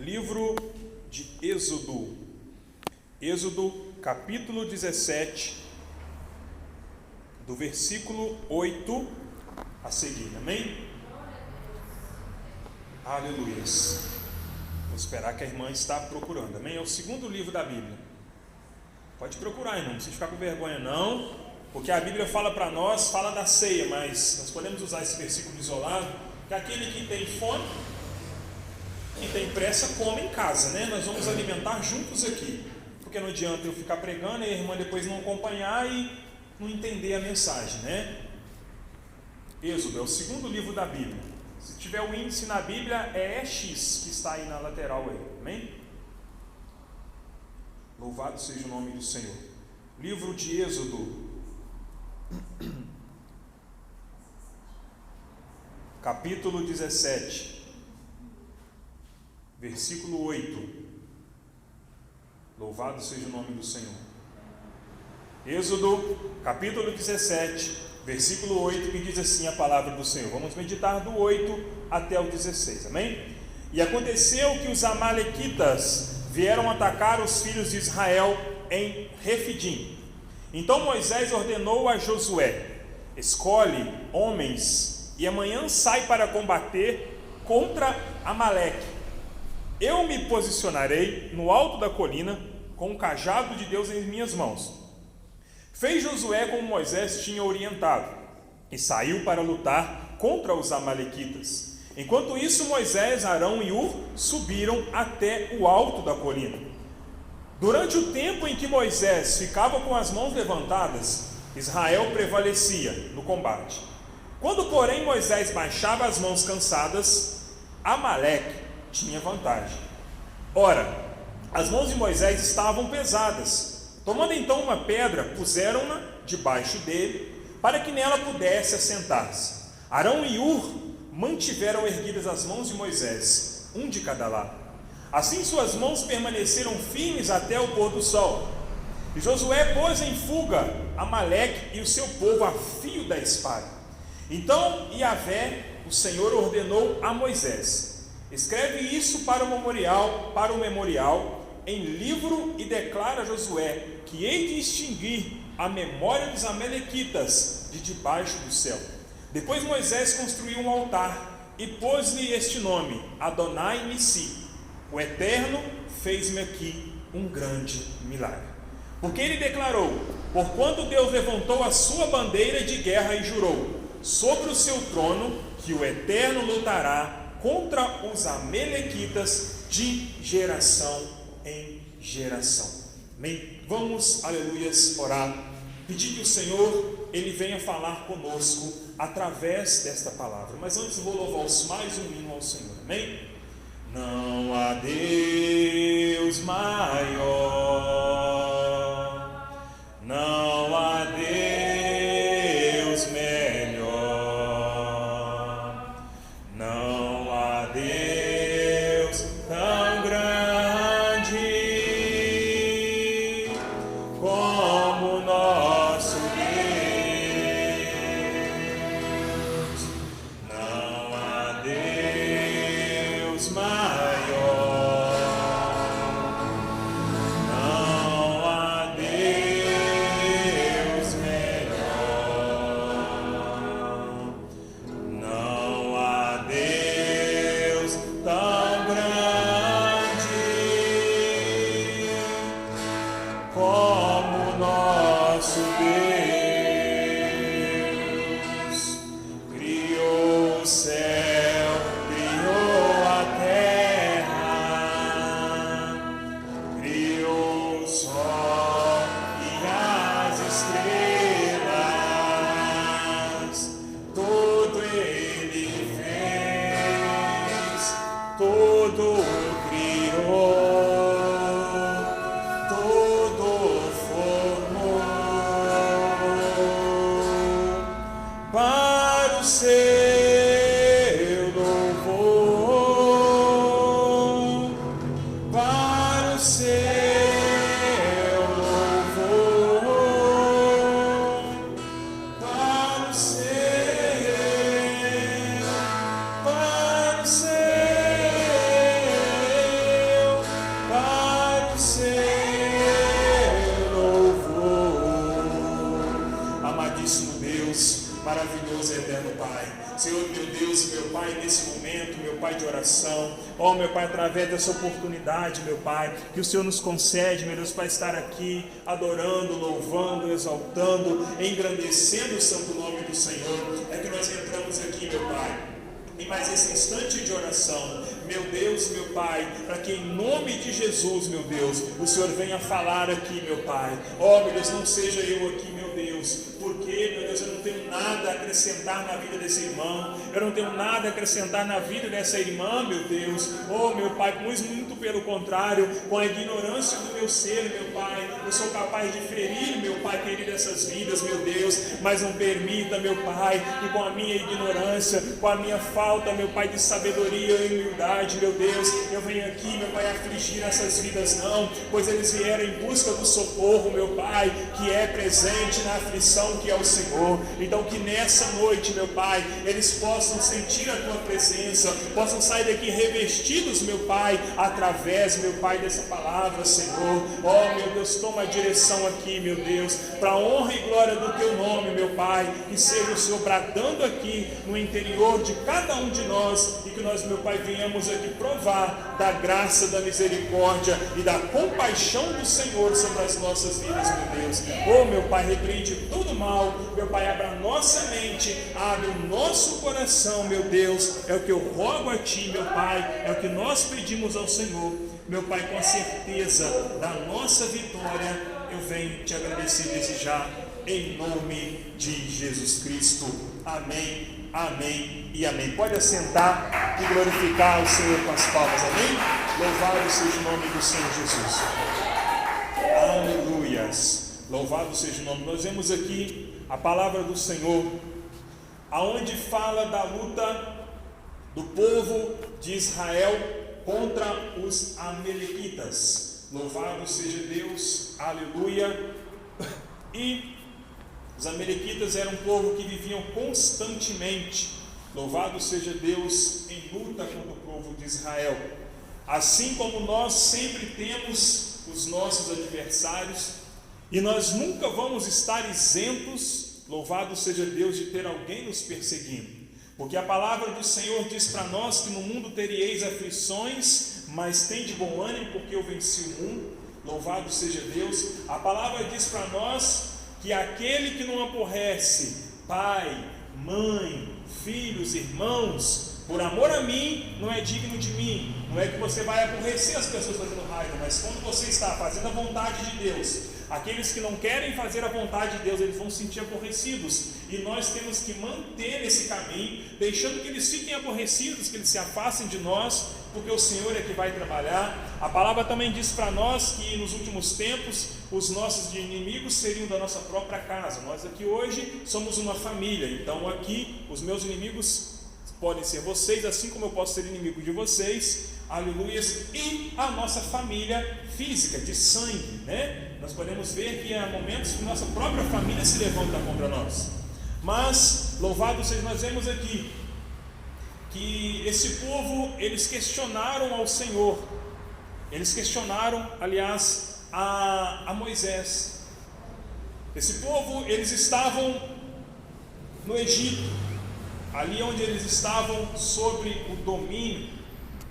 Livro de Êxodo, Êxodo capítulo 17, do versículo 8 a seguir, amém? Aleluias. Vou esperar que a irmã está procurando, amém? É o segundo livro da Bíblia. Pode procurar, irmão, não precisa ficar com vergonha não, porque a Bíblia fala para nós, fala da ceia, mas nós podemos usar esse versículo isolado, que aquele que tem fome, quem tem pressa, come em casa, né? Nós vamos alimentar juntos aqui, porque não adianta eu ficar pregando e a irmã depois não acompanhar e não entender a mensagem, né? Êxodo é o segundo livro da Bíblia. Se tiver o índice na Bíblia, é EX, que está aí na lateral aí, amém? Louvado seja o nome do Senhor. Livro de Êxodo, capítulo 17, versículo 8. Louvado seja o nome do Senhor. Êxodo, capítulo 17, versículo 8, que diz assim a palavra do Senhor. Vamos meditar do 8 até o 16, amém? E aconteceu que os amalequitas vieram atacar os filhos de Israel em Refidim. Então Moisés ordenou a Josué: escolhe homens e amanhã sai para combater contra Amaleque. Eu me posicionarei no alto da colina com o cajado de Deus em minhas mãos. Fez Josué como Moisés tinha orientado e saiu para lutar contra os amalequitas. Enquanto isso, Moisés, Arão e Hur subiram até o alto da colina. Durante o tempo em que Moisés ficava com as mãos levantadas, Israel prevalecia no combate. Quando, porém, Moisés baixava as mãos cansadas, Amaleque tinha vantagem. Ora, as mãos de Moisés estavam pesadas. Tomando então uma pedra, puseram-na debaixo dele, para que nela pudesse assentar-se. Arão e Hur mantiveram erguidas as mãos de Moisés, um de cada lado. Assim suas mãos permaneceram firmes até o pôr do sol. E Josué pôs em fuga Amaleque e o seu povo a fio da espada. Então Yahvé, o Senhor, ordenou a Moisés: escreve isso para o memorial em livro e declara a Josué que hei de extinguir a memória dos amalequitas de debaixo do céu. Depois Moisés construiu um altar e pôs-lhe este nome: Adonai Nissi. O Eterno fez-me aqui um grande milagre. Porque ele declarou: porquanto Deus levantou a sua bandeira de guerra e jurou sobre o seu trono que o Eterno lutará contra os amalequitas de geração em geração. Amém? Vamos, aleluias, orar, pedir que o Senhor, Ele venha falar conosco através desta palavra. Mas antes vou louvar mais um hino ao Senhor, amém? Não há Deus maior, não há Deus melhor, não há Deus tão grande como nosso Deus, não há Deus maior, Pai, de oração. Meu Pai, através dessa oportunidade, meu Pai, que o Senhor nos concede, meu Deus, para estar aqui adorando, louvando, exaltando, engrandecendo o santo nome do Senhor. É que nós entramos aqui, meu Pai, em mais esse instante de oração, meu Deus, meu Pai, para que em nome de Jesus, meu Deus, o Senhor venha falar aqui, meu Pai. Meu Deus, não seja eu aqui, meu Deus, porque, meu Deus, eu não tenho nada a acrescentar na vida desse irmão, eu não tenho nada a acrescentar na vida dessa irmã, meu Deus. Meu Pai, muito pelo contrário, com a ignorância do meu ser, meu Pai, eu sou capaz de ferir, meu Pai querido, essas vidas, meu Deus, mas não permita, meu Pai, que com a minha ignorância, com a minha falta, meu Pai, de sabedoria e humildade, meu Deus, eu venho aqui, meu Pai, afligir essas vidas, não, pois eles vieram em busca do socorro, meu Pai, que é presente na aflição, que é o Senhor. Então que nessa noite, meu Pai, eles possam sentir a Tua presença, possam sair daqui revestidos, meu Pai, através, meu Pai, dessa palavra, Senhor. Meu Deus, toma a direção aqui, meu Deus, para a honra e glória do Teu nome, meu Pai, que seja o Senhor bradando aqui no interior de cada um de nós, e que nós, meu Pai, venhamos aqui provar da graça, da misericórdia e da compaixão do Senhor sobre as nossas vidas, meu Deus. Meu Pai, repreende todo mal, meu Pai, abra a nossa mente, abre o nosso coração, meu Deus, é o que eu rogo a Ti, meu Pai, é o que nós pedimos ao Senhor, meu Pai, com a certeza da nossa vitória, eu venho te agradecer desde já, em nome de Jesus Cristo, amém, amém e amém. Pode assentar e glorificar o Senhor com as palmas, amém? Louvado seja o nome do Senhor Jesus, aleluias. Louvado seja o nome. Nós vemos aqui a palavra do Senhor, aonde fala da luta do povo de Israel contra os amalequitas. Louvado seja Deus, aleluia. E os amalequitas eram um povo que viviam constantemente, louvado seja Deus, em luta contra o povo de Israel. Assim como nós sempre temos os nossos adversários, e nós nunca vamos estar isentos, louvado seja Deus, de ter alguém nos perseguindo, porque a palavra do Senhor diz para nós que no mundo teríeis aflições, mas tem de bom ânimo, porque eu venci o mundo, louvado seja Deus. A palavra diz para nós que aquele que não aborrece pai, mãe, filhos, irmãos, por amor a mim, não é digno de mim. Não é que você vai aborrecer as pessoas fazendo raiva, mas quando você está fazendo a vontade de Deus, aqueles que não querem fazer a vontade de Deus, eles vão se sentir aborrecidos, e nós temos que manter esse caminho, deixando que eles fiquem aborrecidos, que eles se afastem de nós, porque o Senhor é que vai trabalhar. A palavra também diz para nós que nos últimos tempos, os nossos inimigos seriam da nossa própria casa. Nós aqui hoje somos uma família, então aqui os meus inimigos podem ser vocês, assim como eu posso ser inimigo de vocês, aleluias, e a nossa família física, de sangue, né? Nós podemos ver que há momentos que nossa própria família se levanta contra nós, mas, louvado seja, nós vemos aqui, que esse povo, eles questionaram ao Senhor, eles questionaram, aliás, a Moisés. Esse povo, eles estavam no Egito, ali onde eles estavam sobre o domínio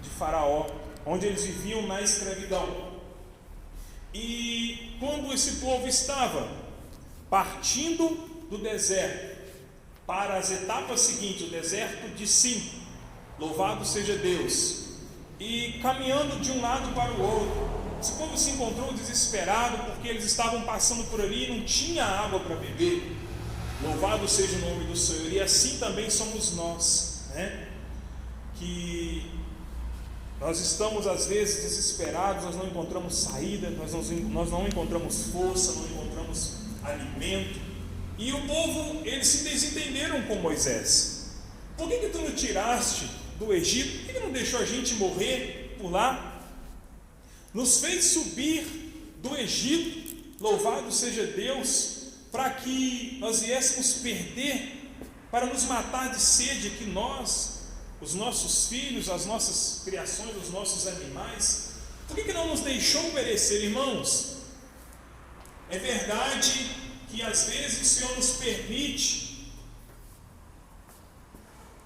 de Faraó, onde eles viviam na escravidão. E quando esse povo estava partindo do deserto para as etapas seguintes, o deserto de Sim, louvado seja Deus, e caminhando de um lado para o outro, esse povo se encontrou desesperado, porque eles estavam passando por ali e não tinha água para beber. Louvado seja o nome do Senhor. E assim também somos nós, né? Que nós estamos às vezes desesperados, nós não encontramos saída, nós não encontramos força, não encontramos alimento. E o povo, eles se desentenderam com Moisés. Por que tu não tiraste do Egito? Por que não deixou a gente morrer por lá? Nos fez subir do Egito, louvado seja Deus, para que nós viéssemos perder, para nos matar de sede, que nós, os nossos filhos, as nossas criações, os nossos animais. Por que não nos deixou perecer, irmãos? É verdade que às vezes o Senhor nos permite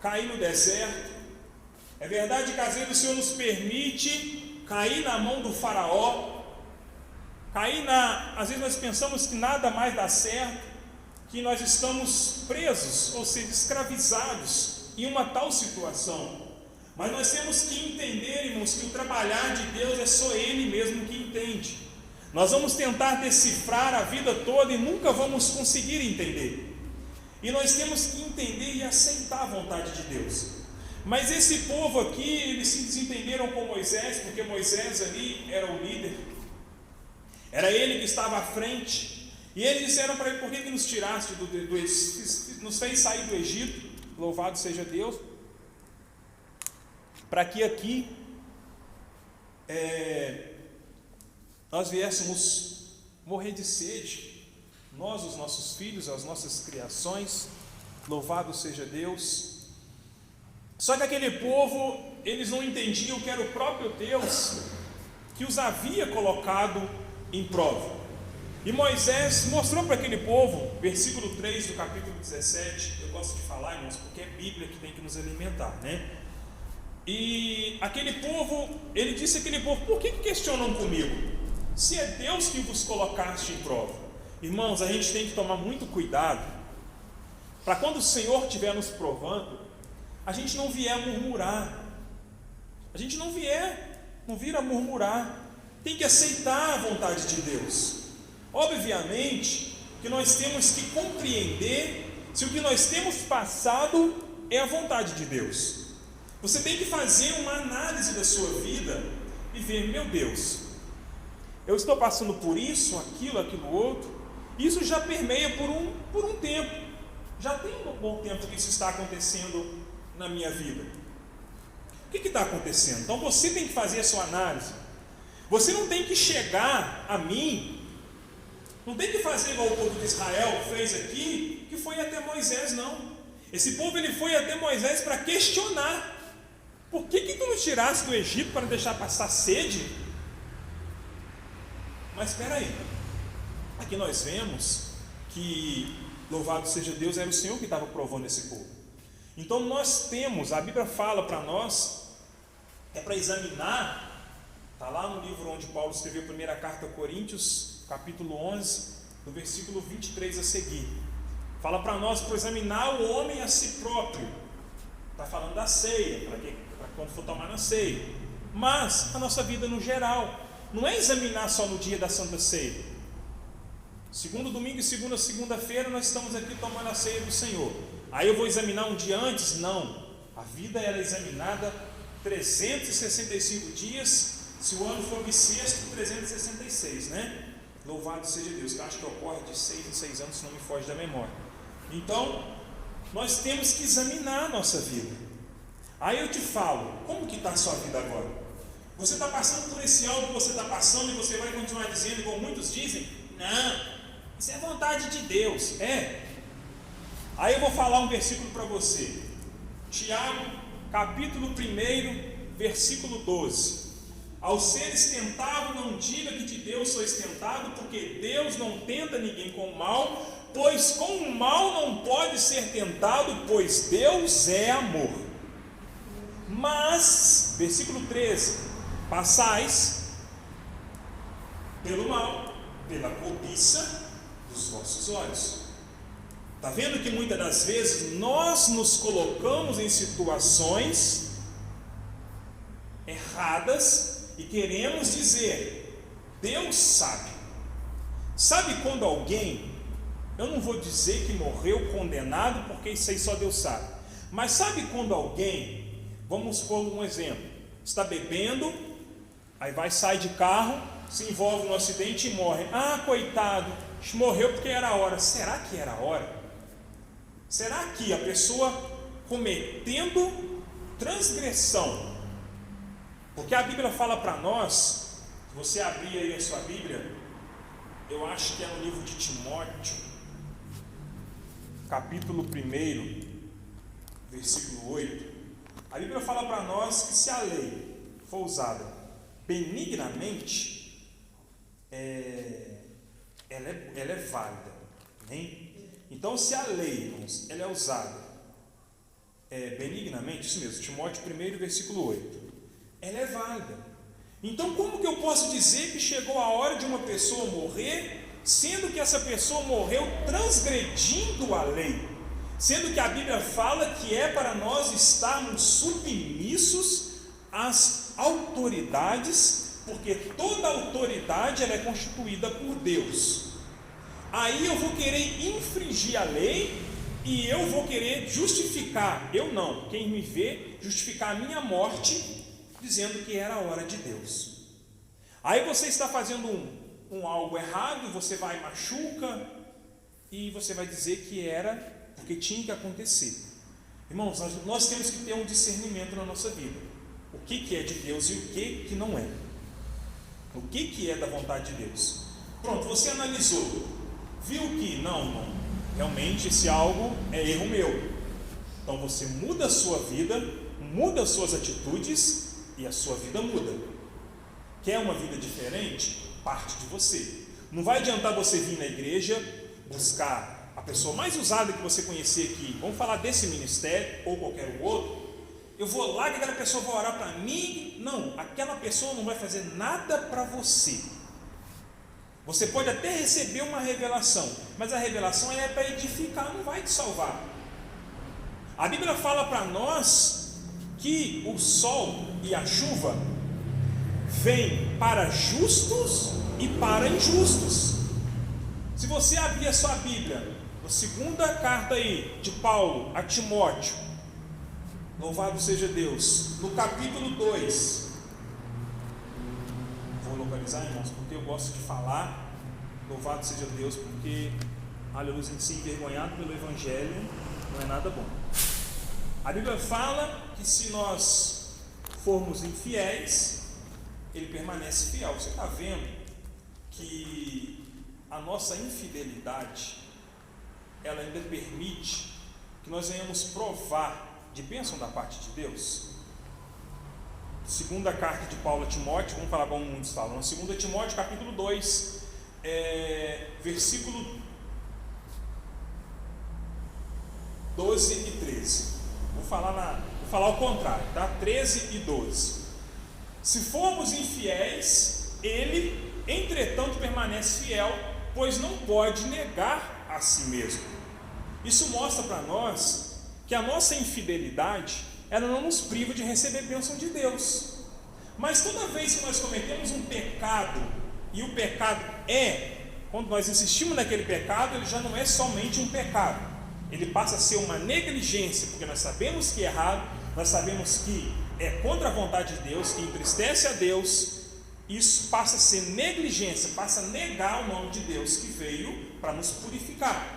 cair no deserto, É verdade que às vezes o Senhor nos permite cair na mão do faraó, às vezes nós pensamos que nada mais dá certo, que nós estamos presos, ou seja, escravizados em uma tal situação. Mas nós temos que entender, irmãos, que o trabalhar de Deus é só Ele mesmo que entende. Nós vamos tentar decifrar a vida toda e nunca vamos conseguir entender. E nós temos que entender e aceitar a vontade de Deus. Mas esse povo aqui, eles se desentenderam com Moisés, porque Moisés ali era o líder, era ele que estava à frente, e eles disseram para ele: por que nos tiraste nos fez sair do Egito, louvado seja Deus, para que aqui nós viéssemos morrer de sede, nós, os nossos filhos, as nossas criações, louvado seja Deus. Só que aquele povo, eles não entendiam que era o próprio Deus que os havia colocado em prova. E Moisés mostrou para aquele povo, versículo 3 do capítulo 17, eu gosto de falar, irmãos, porque é Bíblia que tem que nos alimentar, né? E aquele povo, ele disse àquele povo: por que questionam comigo? Se é Deus que vos colocaste em prova. Irmãos, a gente tem que tomar muito cuidado, para quando o Senhor estiver nos provando, a gente não vier a murmurar, a gente não vir a murmurar, tem que aceitar a vontade de Deus. Obviamente que nós temos que compreender se o que nós temos passado é a vontade de Deus. Você tem que fazer uma análise da sua vida e ver: meu Deus, eu estou passando por isso, aquilo outro, isso já permeia por um tempo, já tem um bom tempo que isso está acontecendo na minha vida. O que está acontecendo? Então você tem que fazer a sua análise. Você não tem que chegar a mim, não tem que fazer igual o povo de Israel fez aqui, que foi até Moisés, não. Esse povo, ele foi até Moisés para questionar: por que tu nos tiraste do Egito para deixar passar sede? Mas espera aí, aqui nós vemos que, louvado seja Deus, era o Senhor que estava provando esse povo. Então nós temos, a Bíblia fala para nós, é para examinar, está lá no livro onde Paulo escreveu a primeira carta a Coríntios, capítulo 11, no versículo 23 a seguir, fala para nós para examinar o homem a si próprio. Está falando da ceia, para quando for tomar na ceia, mas a nossa vida no geral, não é examinar só no dia da Santa Ceia. Segundo domingo e segunda-feira nós estamos aqui tomando a ceia do Senhor. Aí eu vou examinar um dia antes? Não. A vida era examinada 365 dias, se o ano for bissexto, 366, né? Louvado seja Deus, que eu acho que ocorre de 6 em 6 anos, se não me foge da memória. Então, nós temos que examinar a nossa vida. Aí eu te falo: como que está a sua vida agora? Você está passando por esse algo que você está passando, e você vai continuar dizendo, como muitos dizem: não, isso é vontade de Deus. Aí eu vou falar um versículo para você, Tiago, capítulo 1, versículo 12: ao seres tentado, não diga que de Deus sois tentado, porque Deus não tenta ninguém com o mal, pois com o mal não pode ser tentado, pois Deus é amor. Mas, versículo 13: passais pelo mal, pela cobiça dos vossos olhos. Está vendo que muitas das vezes nós nos colocamos em situações erradas e queremos dizer: Deus sabe. Sabe quando alguém, eu não vou dizer que morreu condenado, porque isso aí só Deus sabe, mas sabe quando alguém, vamos pôr um exemplo, está bebendo, aí sai de carro, se envolve no acidente e morre. Ah, coitado, morreu porque era a hora. Será que era a hora? Será que a pessoa cometendo transgressão, porque a Bíblia fala para nós, se você abrir aí a sua Bíblia, eu acho que é no livro de Timóteo, capítulo 1, versículo 8, a Bíblia fala para nós que se a lei for usada benignamente, ela é válida, hein? Então, se a lei, irmãos, ela é usada benignamente, isso mesmo, Timóteo 1, versículo 8, ela é válida. Então, como que eu posso dizer que chegou a hora de uma pessoa morrer, sendo que essa pessoa morreu transgredindo a lei? Sendo que a Bíblia fala que é para nós estarmos submissos às autoridades, porque toda autoridade ela é constituída por Deus. Aí eu vou querer infringir a lei e eu vou querer justificar, eu não, quem me vê, justificar a minha morte, dizendo que era a hora de Deus. Aí você está fazendo algo errado, você vai e machuca, e você vai dizer que era porque tinha que acontecer. Irmãos, nós temos que ter um discernimento na nossa vida. O que é de Deus e o que não é. O que é da vontade de Deus. Pronto, você analisou, viu que não, irmão, realmente esse algo é erro meu. Então você muda a sua vida, muda as suas atitudes e a sua vida muda. Quer uma vida diferente? Parte de você. Não vai adiantar você vir na igreja, buscar a pessoa mais usada que você conhecer aqui, vamos falar desse ministério ou qualquer outro, eu vou lá que aquela pessoa vai orar para mim. Não, aquela pessoa não vai fazer nada para você. Você pode até receber uma revelação, mas a revelação é para edificar, não vai te salvar. A Bíblia fala para nós que o sol e a chuva vêm para justos e para injustos. Se você abrir a sua Bíblia, na segunda carta aí de Paulo a Timóteo, louvado seja Deus, no capítulo 2, vou localizar, irmãos, porque eu gosto de falar, louvado seja Deus, porque, aleluia, ser envergonhado pelo Evangelho não é nada bom. A Bíblia fala que se nós formos infiéis, Ele permanece fiel. Você está vendo que a nossa infidelidade, ela ainda permite que nós venhamos provar de bênção da parte de Deus? Segunda carta de Paulo a Timóteo, vamos falar como muitos falam, segunda Timóteo capítulo 2, versículo 12 e 13. Vou falar ao contrário, tá? 13 e 12. Se formos infiéis, ele, entretanto, permanece fiel, pois não pode negar a si mesmo. Isso mostra para nós que a nossa infidelidade, ela não nos priva de receber bênção de Deus. Mas toda vez que nós cometemos um pecado, e o pecado quando nós insistimos naquele pecado, ele já não é somente um pecado, ele passa a ser uma negligência, porque nós sabemos que é errado, nós sabemos que é contra a vontade de Deus, que entristece a Deus. Isso passa a ser negligência, passa a negar o nome de Deus que veio para nos purificar.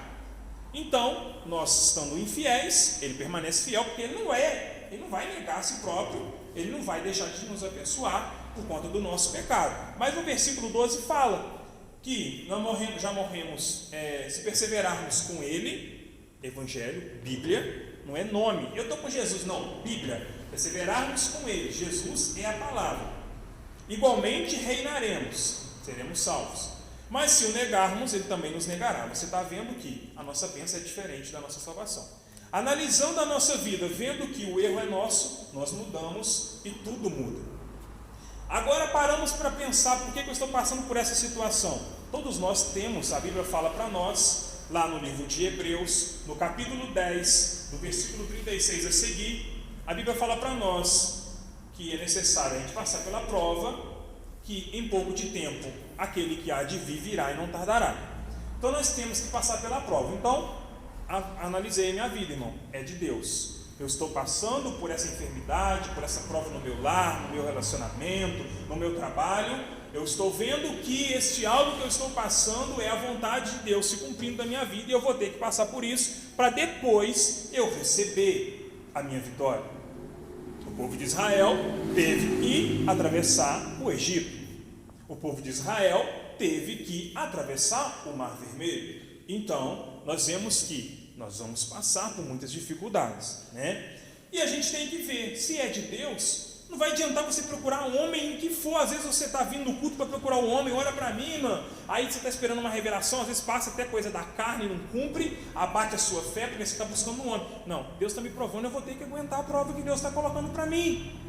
Então, nós estando infiéis, ele permanece fiel, porque ele não vai negar a si próprio, ele não vai deixar de nos abençoar por conta do nosso pecado. Mas no versículo 12 fala que nós já morremos, se perseverarmos com ele, Evangelho, Bíblia, não é nome, eu estou com Jesus, não, Bíblia, perseverarmos com ele, Jesus é a palavra, igualmente reinaremos, seremos salvos. Mas se o negarmos, ele também nos negará. Você está vendo que a nossa bênção é diferente da nossa salvação. Analisando a nossa vida, vendo que o erro é nosso, nós mudamos e tudo muda. Agora paramos para pensar por que eu estou passando por essa situação. Todos nós temos, a Bíblia fala para nós, lá no livro de Hebreus, no capítulo 10, no versículo 36 a seguir, a Bíblia fala para nós que é necessário a gente passar pela prova, que em pouco de tempo aquele que há de vir virá e não tardará. Então nós temos que passar pela prova. Então, analisei a minha vida, irmão, é de Deus. Eu estou passando por essa enfermidade, por essa prova no meu lar, no meu relacionamento, no meu trabalho. Eu estou vendo que este algo que eu estou passando é a vontade de Deus se cumprindo na minha vida, e eu vou ter que passar por isso para depois eu receber a minha vitória. O povo de Israel teve que atravessar o Egito. O povo de Israel teve que atravessar o Mar Vermelho. Então, nós vemos que nós vamos passar por muitas dificuldades, né? E a gente tem que ver, se é de Deus, Não vai adiantar você procurar um homem em que for. Às vezes você está vindo no culto para procurar um homem, olha para mim, irmã. Aí você está esperando uma revelação, às vezes passa até coisa da carne, não cumpre, abate a sua fé, porque você está buscando um homem. Não, Deus está me provando, eu vou ter que aguentar a prova que Deus está colocando para mim.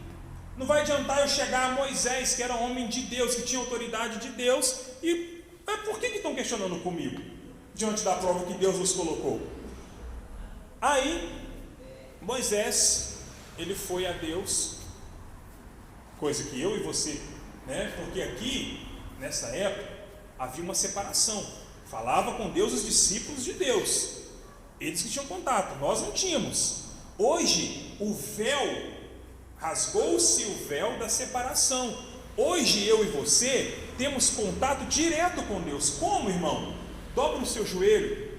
Não vai adiantar eu chegar a Moisés, que era homem de Deus, que tinha autoridade de Deus, e por que estão questionando comigo, diante da prova que Deus nos colocou? Aí, Moisés, ele foi a Deus, coisa que eu e você, porque aqui, nessa época, havia uma separação. Falava com Deus os discípulos de Deus, eles que tinham contato, nós não tínhamos. Hoje, o véu, rasgou-se o véu da separação. Hoje, eu e você, temos contato direto com Deus. Como, irmão? Dobra o seu joelho,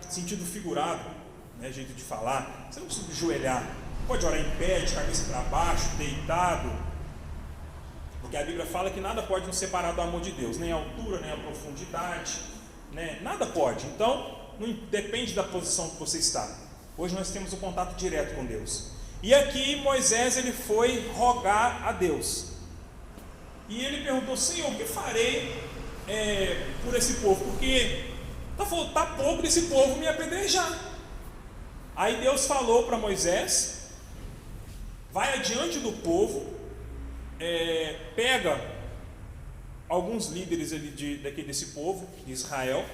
sentido figurado, jeito de falar. Você não precisa ajoelhar, pode orar em pé, de cabeça para baixo, deitado, porque a Bíblia fala que nada pode nos separar do amor de Deus, nem a altura, nem a profundidade, nada pode. Então, não depende da posição que você está. Hoje nós temos um contato direto com Deus. E aqui Moisés, ele foi rogar a Deus, e ele perguntou: Senhor, o que farei por esse povo? Porque está pouco desse povo me apedrejar. Aí Deus falou para Moisés: vai adiante do povo, pega alguns líderes ali desse povo de Israel,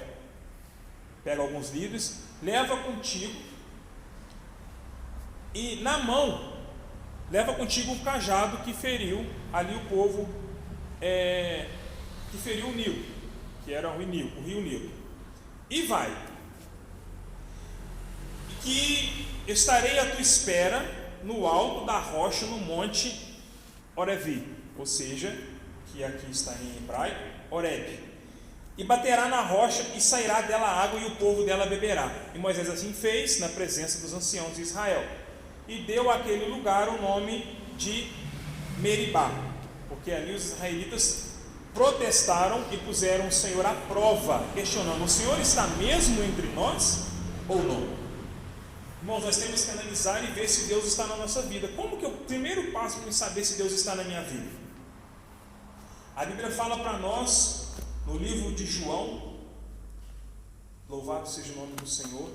pega alguns líderes, leva contigo, e na mão leva contigo um cajado que feriu ali o povo, que feriu o Nilo, que era o rio Nilo, e vai, que estarei à tua espera no alto da rocha, no monte Orevi, ou seja, que aqui está em hebraico, Horebe, e baterá na rocha e sairá dela água e o povo dela beberá. E Moisés assim fez na presença dos anciãos de Israel, e deu àquele lugar o nome de Meribá, porque ali os israelitas protestaram e puseram o Senhor à prova, questionando: o Senhor está mesmo entre nós ou não? Irmãos, nós temos que analisar e ver se Deus está na nossa vida. Como que é o primeiro passo para saber se Deus está na minha vida? A Bíblia fala para nós, no livro de João, louvado seja o nome do Senhor,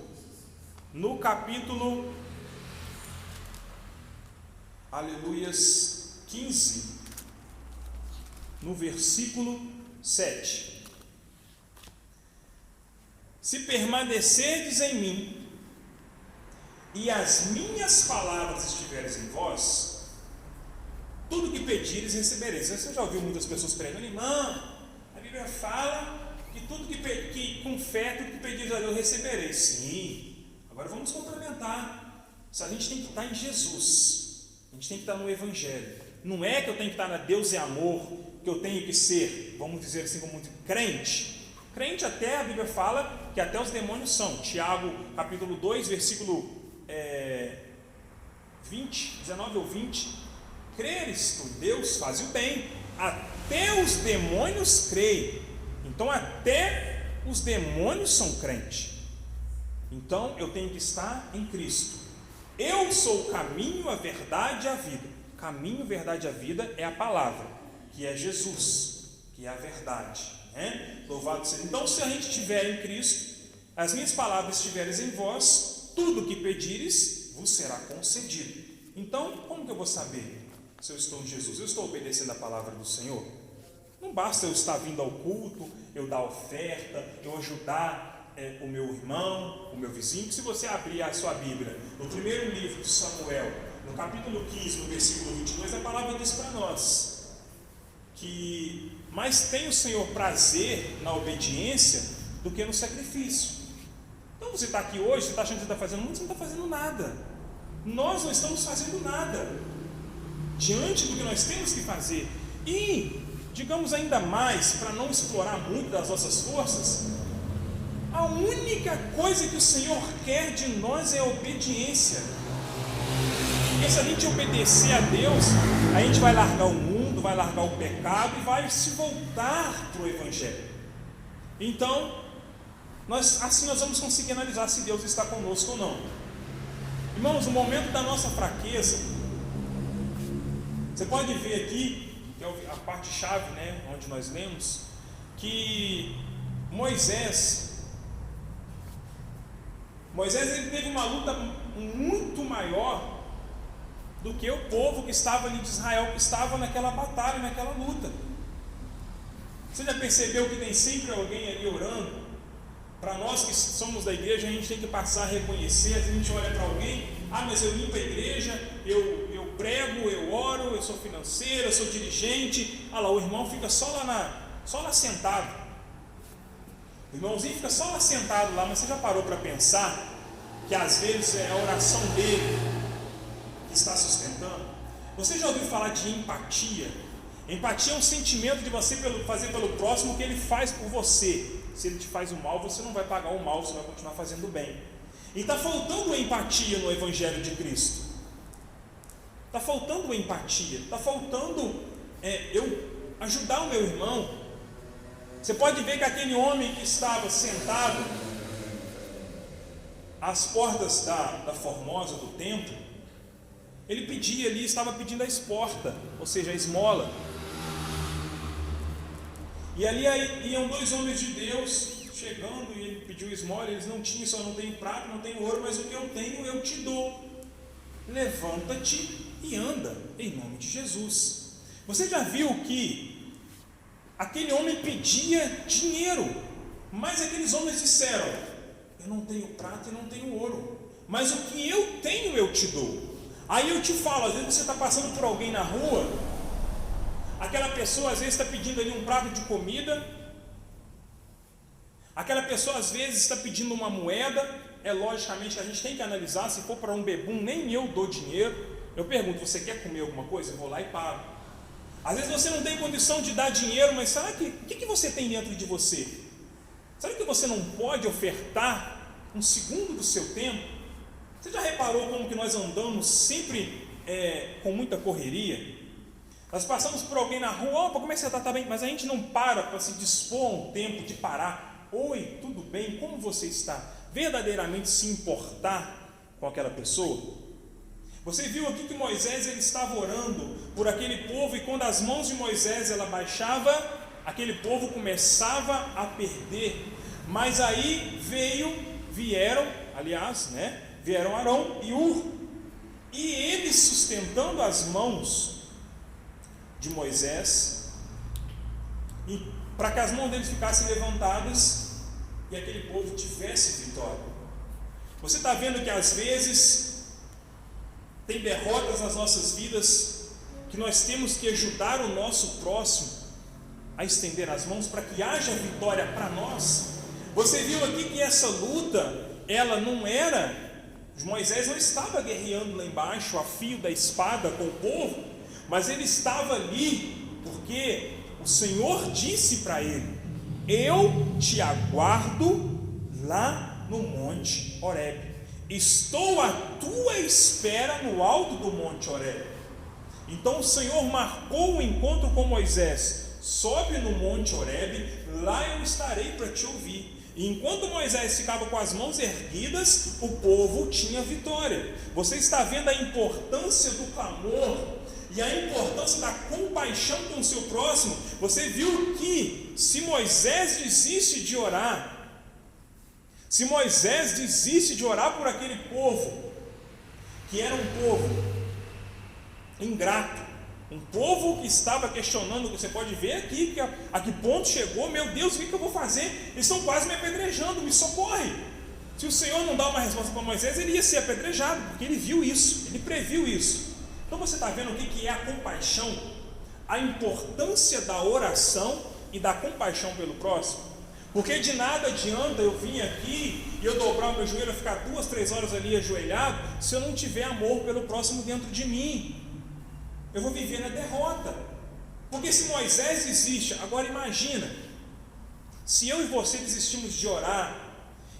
no capítulo, aleluias, 15, no versículo 7: se permanecerdes em mim, e as minhas palavras estiverem em vós, tudo que pedires recebereis. Você já ouviu muitas pessoas pregando: irmão, a Bíblia fala que tudo que com fé, tudo que pedires a Deus recebereis. Sim, agora vamos complementar. Se a gente tem que estar em Jesus, a gente tem que estar no Evangelho. Não é que eu tenho que estar na Deus é amor, que eu tenho que ser, vamos dizer assim, como crente. Crente, até a Bíblia fala que até os demônios são. Tiago capítulo 2, versículo 19 ou 20: creres tu Deus faz o bem, até os demônios creem. Então até os demônios são crentes. Então eu tenho que estar em Cristo. Eu sou o caminho, a verdade e a vida. Caminho, verdade e a vida é a palavra, que é Jesus, que é a verdade, Louvado seja. Então, se a gente estiver em Cristo, as minhas palavras estiverem em vós, tudo que pedires vos será concedido. Então, como que eu vou saber se eu estou em Jesus? Eu estou obedecendo a palavra do Senhor? Não basta eu estar vindo ao culto, eu dar oferta, eu ajudar o meu irmão, o meu vizinho. Se você abrir a sua Bíblia, no primeiro livro de Samuel, no capítulo 15, no versículo 22, a palavra diz para nós que mais tem o Senhor prazer na obediência do que no sacrifício. Então você está aqui hoje, você está achando que você está fazendo muito, você não está fazendo nada. Nós não estamos fazendo nada diante do que nós temos que fazer. E, digamos ainda mais, para não explorar muito das nossas forças, a única coisa que o Senhor quer de nós é a obediência. Porque se a gente obedecer a Deus, a gente vai largar o mundo, vai largar o pecado e vai se voltar para o Evangelho. Então, assim nós vamos conseguir analisar se Deus está conosco ou não. Irmãos, no momento da nossa fraqueza, Você pode ver aqui, que é a parte-chave, né, onde nós lemos, que Moisés ele teve uma luta muito maior do que o povo que estava ali de Israel, que estava naquela batalha, naquela luta. Você já percebeu que tem sempre alguém ali orando? Para nós que somos da igreja, a gente tem que passar a reconhecer. A gente olha para alguém, mas eu limpo a igreja, eu prego, eu oro, eu sou financeiro, eu sou dirigente. Lá, o irmão fica só lá sentado. O irmãozinho fica só lá sentado lá, mas você já parou para pensar que às vezes é a oração dele que está sustentando? Você já ouviu falar de empatia? Empatia é um sentimento de você fazer pelo próximo o que ele faz por você. Se ele te faz o mal, você não vai pagar o mal, você vai continuar fazendo o bem. E está faltando empatia no Evangelho de Cristo. Está faltando empatia, está faltando eu ajudar o meu irmão. Você pode ver que aquele homem que estava sentado às portas da Formosa, do templo, ele pedia ali, estava pedindo a esporta, ou seja, a esmola. E ali iam dois homens de Deus chegando, e ele pediu esmola. Eles não tinham, só não tenho prata, não tenho ouro, mas o que eu tenho eu te dou. Levanta-te e anda, em nome de Jesus. Você já viu que aquele homem pedia dinheiro, mas aqueles homens disseram: eu não tenho prata e não tenho ouro, mas o que eu tenho eu te dou. Aí eu te falo, às vezes você está passando por alguém na rua, aquela pessoa às vezes está pedindo ali um prato de comida, aquela pessoa às vezes está pedindo uma moeda. Logicamente que a gente tem que analisar. Se for para um bebum, nem eu dou dinheiro. Eu pergunto: você quer comer alguma coisa? Eu vou lá e pago. Às vezes você não tem condição de dar dinheiro, mas será que o que você tem dentro de você? Será que você não pode ofertar um segundo do seu tempo? Você já reparou como que nós andamos sempre com muita correria? Nós passamos por alguém na rua: opa, como é que você está? Tá bem? Mas a gente não para se dispor a um tempo de parar. Oi, tudo bem? Como você está? Verdadeiramente se importar com aquela pessoa. Você viu aqui que Moisés ele estava orando por aquele povo, e quando as mãos de Moisés ela baixava, aquele povo começava a perder. Mas aí vieram Arão e Hur, e eles sustentando as mãos de Moisés, para que as mãos deles ficassem levantadas e aquele povo tivesse vitória. Você está vendo que às vezes tem derrotas nas nossas vidas, que nós temos que ajudar o nosso próximo a estender as mãos para que haja vitória para nós. Você viu aqui que essa luta, ela não era, Moisés não estava guerreando lá embaixo a fio da espada com o povo, mas ele estava ali porque o Senhor disse para ele: eu te aguardo lá no Monte Horebe. Estou à tua espera no alto do Monte Horebe. Então o Senhor marcou o encontro com Moisés: sobe no Monte Horebe, lá eu estarei para te ouvir. E enquanto Moisés ficava com as mãos erguidas, o povo tinha vitória. Você está vendo a importância do clamor e a importância da compaixão com o seu próximo. Você viu que se Moisés desiste de orar, por aquele povo, que era um povo ingrato, um povo que estava questionando, você pode ver aqui a que ponto chegou: meu Deus, o que eu vou fazer? Eles estão quase me apedrejando, me socorre. Se o Senhor não dá uma resposta para Moisés, ele ia ser apedrejado, porque ele viu isso, ele previu isso. Então você está vendo o que é a compaixão, a importância da oração e da compaixão pelo próximo. Porque de nada adianta eu vir aqui e eu dobrar o meu joelho, ficar 2, 3 horas ali ajoelhado, se eu não tiver amor pelo próximo dentro de mim. Eu vou viver na derrota. Porque se Moisés desiste, agora imagina, se eu e você desistimos de orar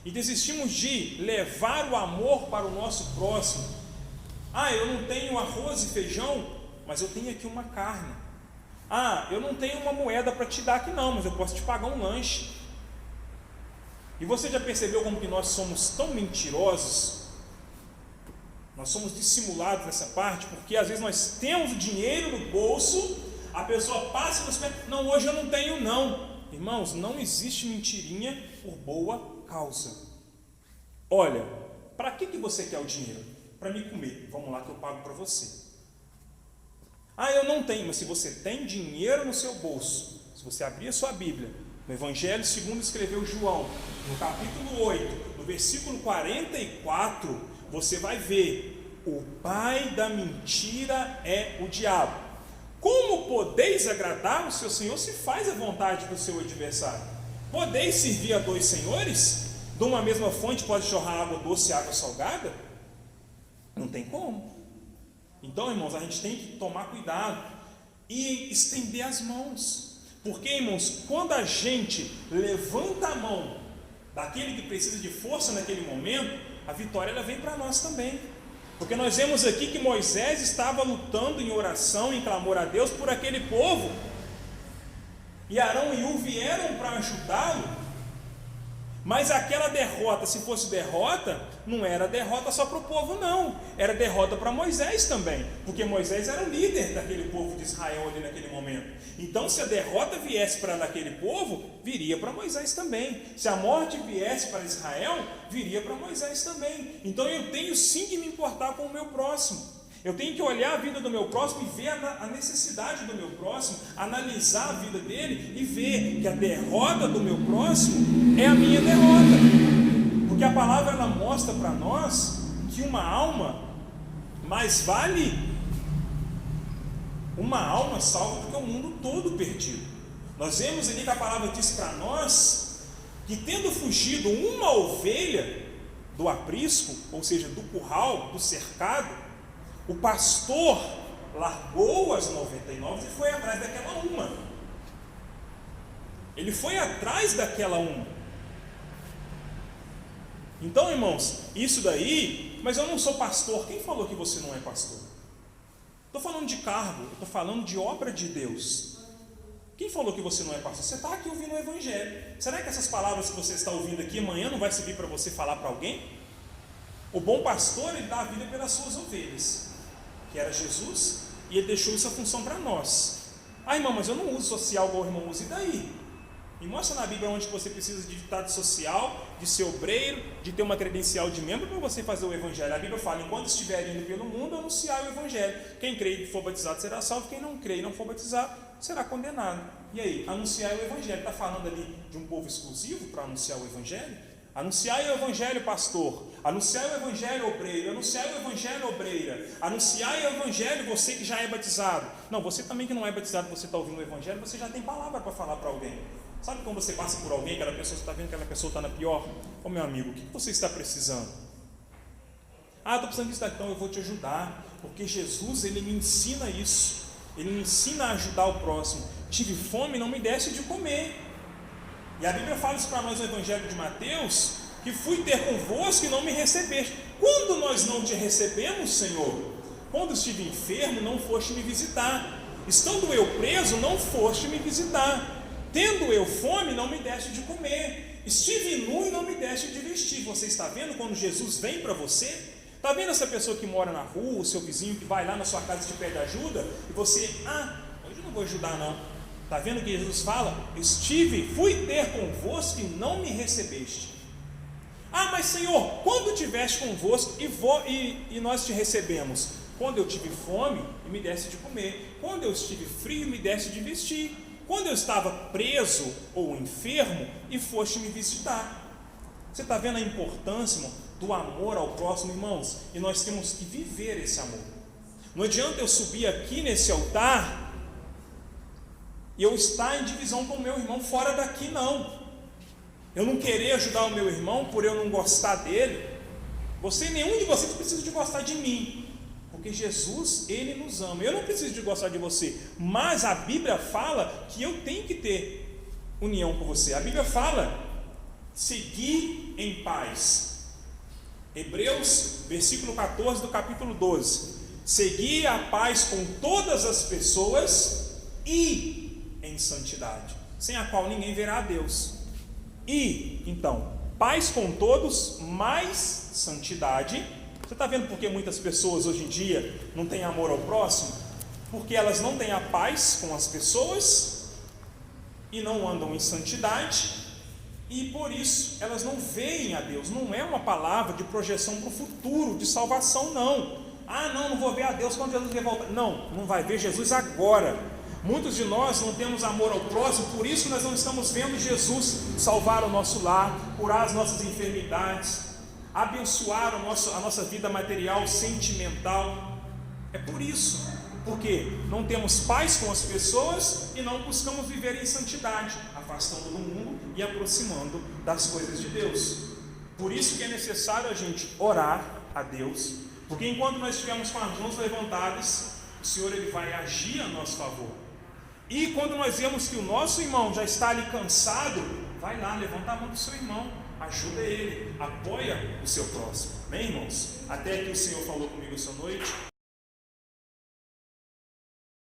e desistimos de levar o amor para o nosso próximo. Eu não tenho arroz e feijão, mas eu tenho aqui uma carne. Eu não tenho uma moeda para te dar aqui não, mas eu posso te pagar um lanche. E você já percebeu como que nós somos tão mentirosos? Nós somos dissimulados nessa parte, porque às vezes nós temos o dinheiro no bolso, a pessoa passa e nos pede, não, hoje eu não tenho não. Irmãos, não existe mentirinha por boa causa. Olha, para que você quer o dinheiro? Para me comer. Vamos lá que eu pago para você. Ah, eu não tenho, mas se você tem dinheiro no seu bolso, se você abrir a sua Bíblia, no Evangelho segundo escreveu João, no capítulo 8, no versículo 44, você vai ver, o pai da mentira é o diabo. Como podeis agradar o seu Senhor se faz a vontade do seu adversário? Podeis servir a dois senhores? De uma mesma fonte pode jorrar água doce e água salgada? Não tem como. Então, irmãos, a gente tem que tomar cuidado e estender as mãos. Porque, irmãos, quando a gente levanta a mão daquele que precisa de força naquele momento, a vitória ela vem para nós também. Porque nós vemos aqui que Moisés estava lutando em oração, em clamor a Deus por aquele povo. E Arão e Ur vieram para ajudá-lo. Mas aquela derrota, se fosse derrota, não era derrota só para o povo não, era derrota para Moisés também, porque Moisés era o líder daquele povo de Israel ali naquele momento. Então se a derrota viesse para aquele povo, viria para Moisés também. Se a morte viesse para Israel, viria para Moisés também. Então eu tenho sim que me importar com o meu próximo. Eu tenho que olhar a vida do meu próximo e ver a necessidade do meu próximo, analisar a vida dele e ver que a derrota do meu próximo é a minha derrota. Porque a palavra ela mostra para nós que uma alma mais vale uma alma salva do que o mundo todo perdido. Nós vemos ali que a palavra diz para nós que tendo fugido uma ovelha do aprisco, ou seja, do curral, do cercado, o pastor largou as 99 e foi atrás daquela uma. Ele foi atrás daquela uma. Então, irmãos, isso daí, mas eu não sou pastor. Quem falou que você não é pastor? Estou falando de cargo, estou falando de obra de Deus. Quem falou que você não é pastor? Você está aqui ouvindo o Evangelho. Será que essas palavras que você está ouvindo aqui amanhã não vai servir para você falar para alguém? O bom pastor, ele dá a vida pelas suas ovelhas, que era Jesus, e ele deixou essa função para nós. Ah, irmão, mas eu não uso social igual o irmão usa, e daí? Me mostra na Bíblia onde você precisa de estado social, de ser obreiro, de ter uma credencial de membro para você fazer o Evangelho. A Bíblia fala, enquanto estiver indo pelo mundo, anunciar o Evangelho. Quem crê e for batizado será salvo, quem não crê e não for batizado será condenado. E aí, anunciar o Evangelho, está falando ali de um povo exclusivo para anunciar o Evangelho? Anunciai o Evangelho, pastor. Anunciai o Evangelho, obreiro. Anunciai o Evangelho, obreira. Anunciai o Evangelho, você que já é batizado. Não, você também que não é batizado, você está ouvindo o Evangelho, você já tem palavra para falar para alguém. Sabe quando você passa por alguém, aquela pessoa, você está vendo que aquela pessoa está na pior? Ô meu amigo, o que você está precisando? Ah, estou precisando disso, então eu vou te ajudar. Porque Jesus, ele me ensina isso. Ele me ensina a ajudar o próximo. Tive fome, não me desse de comer. E a Bíblia fala isso para nós no Evangelho de Mateus, que fui ter convosco e não me recebeste. Quando nós não te recebemos, Senhor? Quando estive enfermo, não foste me visitar. Estando eu preso, não foste me visitar. Tendo eu fome, não me deste de comer. Estive nu e não me deste de vestir. Você está vendo quando Jesus vem para você? Está vendo essa pessoa que mora na rua, o seu vizinho que vai lá na sua casa e te pede ajuda? E você, hoje eu não vou ajudar não. Está vendo que Jesus fala? Fui ter convosco e não me recebeste. Ah, mas Senhor, quando tiveste convosco e nós te recebemos? Quando eu tive fome e me deste de comer. Quando eu estive frio e me deste de vestir. Quando eu estava preso ou enfermo e foste me visitar. Você está vendo a importância, irmão, do amor ao próximo, irmãos? E nós temos que viver esse amor. Não adianta eu subir aqui nesse altar e eu estar em divisão com o meu irmão fora daqui, não. Eu não querer ajudar o meu irmão por eu não gostar dele. Nenhum de vocês precisa de gostar de mim, porque Jesus, ele nos ama. Eu não preciso de gostar de você, mas a Bíblia fala que eu tenho que ter união com você. A Bíblia fala, seguir em paz. Hebreus, versículo 14 do capítulo 12. Seguir a paz com todas as pessoas e em santidade, sem a qual ninguém verá a Deus. E, então, paz com todos, mais santidade, Você está vendo por que muitas pessoas hoje em dia não têm amor ao próximo? Porque elas não têm a paz com as pessoas e não andam em santidade, e por isso elas não veem a Deus. Não é uma palavra de projeção para o futuro, de salvação, não. Não vou ver a Deus quando Jesus vai voltar. Não vai ver Jesus agora. Muitos de nós não temos amor ao próximo, por isso nós não estamos vendo Jesus salvar o nosso lar, curar as nossas enfermidades, abençoar a nossa vida material, sentimental. É por isso, porque não temos paz com as pessoas e não buscamos viver em santidade, afastando do mundo e aproximando das coisas de Deus. Por isso que é necessário a gente orar a Deus, porque enquanto nós estivermos com as mãos levantadas, o Senhor ele vai agir a nosso favor. E quando nós vemos que o nosso irmão já está ali cansado, vai lá, levanta a mão do seu irmão, ajuda ele, apoia o seu próximo. Amém, irmãos? Até que o Senhor falou comigo essa noite.